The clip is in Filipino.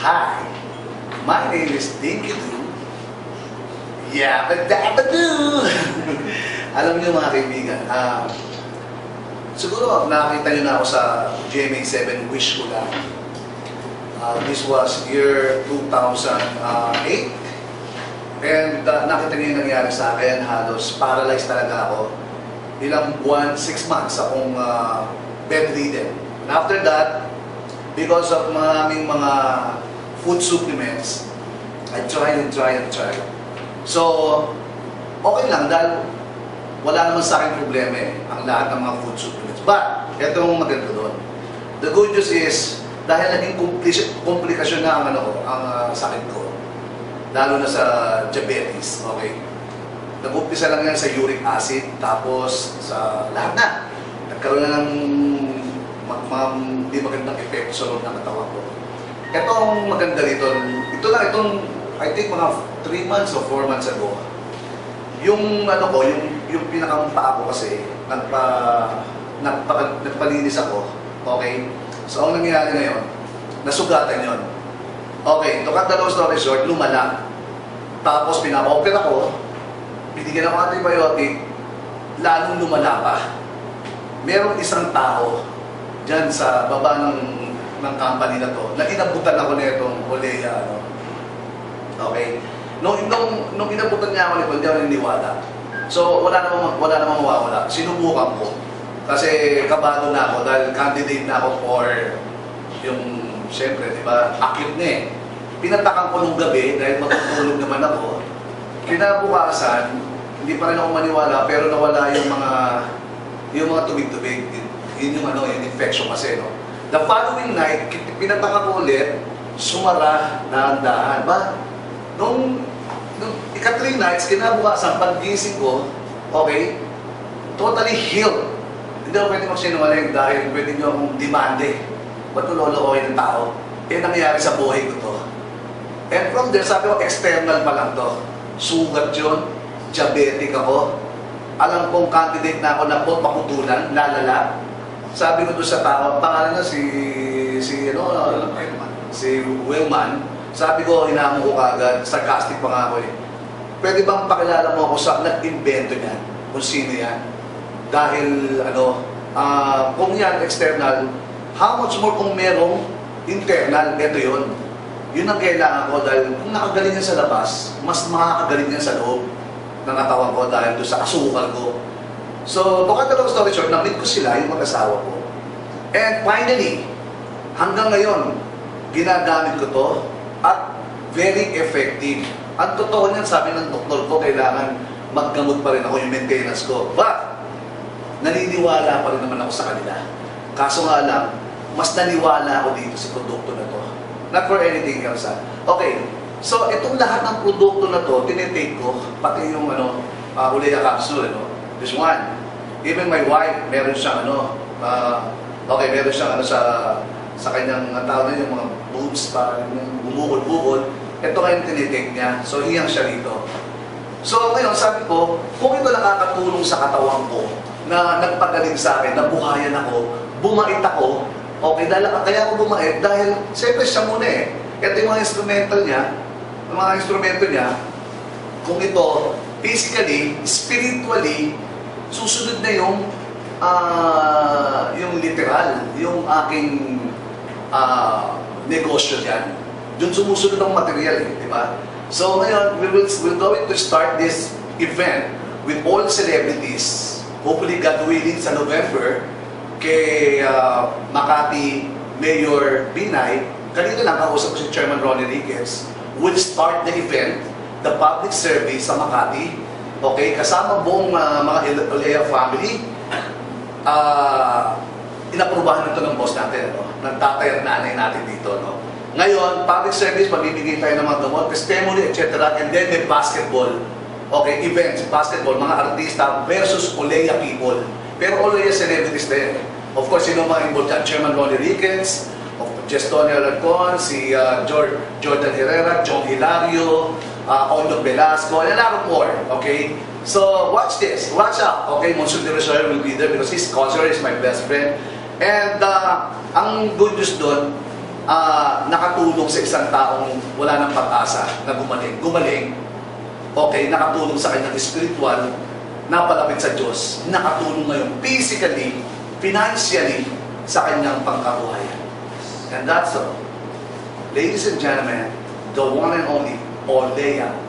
Hi, my name is Dinky Doo. Yabba-dabba-doo! Alam niyo mga kaibigan, siguro nakakita niyo na ako sa GMA7 Wish Ko Lang. This was year 2008. And nakita niyo yung nangyari sa akin, halos paralyzed talaga ako. Ilang buwan, 6 months akong bedridden. And after that, because of maraming mga food supplements, I tried and tried and tried. So, okay lang dahil wala naman sa akin problema ang lahat ng mga food supplements. But, ito ang maganda doon. The good news is, dahil naging komplikasyon na ang sakit ko, lalo na sa diabetes, okay? Nag-umpisa lang yan sa uric acid, tapos sa lahat na. Nagkaroon na ng hindi magandang epekto sa loob ng katawan ko. Ito ang maganda rito. Ito lang, itong, I think mga 3 months or 4 months ago, yung yung pinakampa ko kasi, nagpalinis ako, okay? So, ang nangyayari ngayon, nasugatan yon. Okay, to cut the long story short, lumala. Tapos, pinapa-opera ko, binigyan ako antibiotic, lalong lumala pa. Merong isang tao dyan sa baba ng company na to, na inabutan ako na itong Olea, okay? Nung inabutan niya ako nito, hindi ako naniniwala. So, wala namang mawawala. Sinubukan ko. Kasi kabado na ako dahil candidate na ako for yung, siyempre, di ba, akit na eh. Pinatakan ko nung gabi dahil matutulog naman ako. Kinabukasan, hindi pa rin ako maniwala, pero nawala yung mga tubig-tubig. Yun yung infection kasi, no? The following night, pinatakan ko ulit, sumara na ang daan. Ba? Nung ika-3 nights, kinabukasan, pag-gising ko, okay, totally healed. Hindi ako pwede magsinungaling dahil pwede nyo akong demande. Ba't nulolokohin ng tao? Eh, nangyayari sa buhay ko to. And from there, sabi ko, external pa lang to. Sugat yun, diabetic ako. Alam kong candidate na ako na po, makutulan, lalala. Sabi ko doon sa tao, pangalan na si Willman. Sabi ko, hinamo ko kagad, sarcastic pa nga ako eh. Pwede bang pakilala mo ako sa nag-invento niyan? Kung sino yan? Dahil, kung yan external, how much more kung merong internal, ito yun. Yun ang kailangan ko dahil kung nakagaling yan sa labas, mas makakagaling yan sa loob ng katawan ko dahil doon sa asukal ko. So, to cut the long story short, na-meet ko sila, yung mag-asawa ko. And finally, hanggang ngayon, ginagamit ko to at very effective. Ang totoo niyan, sabi ng doktor ko, kailangan maggamot pa rin ako yung maintenance ko. But, naniniwala pa rin naman ako sa kanila. Kaso nga lang, mas naniwala ako dito sa produkto na to. Not for anything else. Okay, so itong lahat ng produkto na to, tinitake ko, pati yung Olea capsule, this one. Even my wife, meron siyang meron siyang sa kanyang tao na yung mga boobs, parang bumukod-bukod. Ito ngayon tinitake niya, so hiyang siya rito. So ngayon, sabi ko, kung ito nakakatulong sa katawan ko, na nagpagaling sa akin, nabuhayan ako, bumait ako, okay, kaya ako bumait dahil siyempre siya muna eh. Ito yung mga instrumento niya, kung ito, physically, spiritually, susunod na yung literal, yung aking negosyo diyan. Doon sumusunod ang material eh, di ba? So ngayon, we're going to start this event with all celebrities. Hopefully, God willing, sa November, kay Makati Mayor Binay, kanina lang kausap ko si Chairman Ronnie Riquez, will start the event, the public service sa Makati, okay, kasama buong mga Olea family. Inaprubahan nito ng boss natin, ng tatay at nanay natin dito. Ngayon, public service, pamimigay tayo ng mga gamot, testimony, etc. And then may basketball, okay, events, basketball, mga artista versus Olea people. Pero Olea celebrities din. Of course, sino mga involved dyan? Chairman Ronnie Riquez, Gestonia Alarcon, si Jordan Herrera, John Hilario, Ondo Velasco, and a lot more, okay? So, watch this. Watch out, okay? Monsieur de Rosario will be there because his cousin is my best friend. And ang good news doon, nakatulong sa isang taong wala ng pag-asa na gumaling. Gumaling, okay, nakatulong sa kanyang spiritual, napalapit sa Diyos, nakatulong ngayon physically, financially, sa kanyang pangkabuhayan. And that's all. Ladies and gentlemen, the one and only Olea